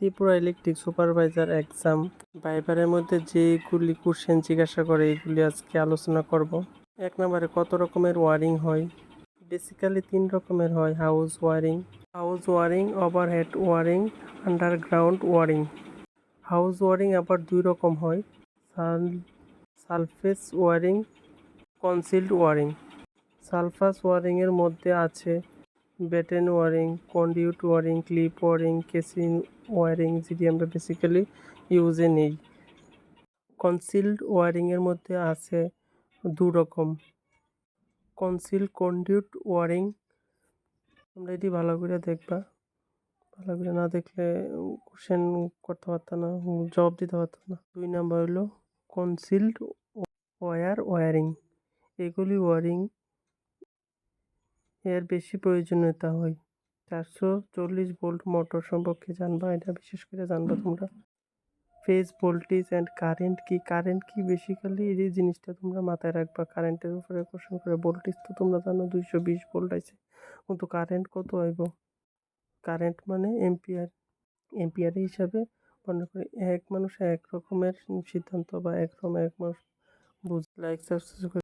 Tripura electric supervisor exam ভাইবারের মধ্যে যেগুলি question জিজ্ঞাসা করে এগুলি আজকে আলোচনা করব। 1 নম্বরে কত রকমের ওয়ারিং হয়? বেসিক্যালি 3 রকমের হয়। House wiring, overhead wiring, underground wiring. House wiring আবার 2 রকম হয়, surface wiring, concealed wiring. Surface wiring এর মধ্যে আছে batten wiring, conduit wiring, clip wiring, casing wiring, যেটি আমরা বেসিক্যালি ইউজে নেই। কনসিলড ওয়ারিং এর মধ্যে আছে 2 রকম, কনসিলড কন্ডিউট ওয়ারিং। তোমরা এটি ভালো করে দেখবা, ভালো করে না দেখলে কোশ্চেন করতে পারতাম না, জবাব দিতে পারতাম না। 2 নাম্বার হলো কনসিলড ওয়ারিং। এগুলি ওয়ারিং এর বেশি প্রয়োজনীয়তা হয়। 440 ভোল্ট মোটর সম্পর্কে জানবা, এটা বিশেষ করে জানবা তোমরা। ফেজ ভোল্টেজ অ্যান্ড কারেন্ট কি? কারেন্ট কি বেসিক্যালি এই জিনিসটা তোমরা মাথায় রাখবা। কারেন্টের উপরে কোশ্চেন করে। ভোল্টেজ তো তোমরা জানো 220 ভোল্ট আছে, কিন্তু কারেন্ট কত হইব? কারেন্ট মানে এম্পিয়ার হিসাবে মনে করি এক মানুষ এক রকমের সিদ্ধান্ত বা এক মানুষ বুঝ লাইক সাবস্ক্রাইব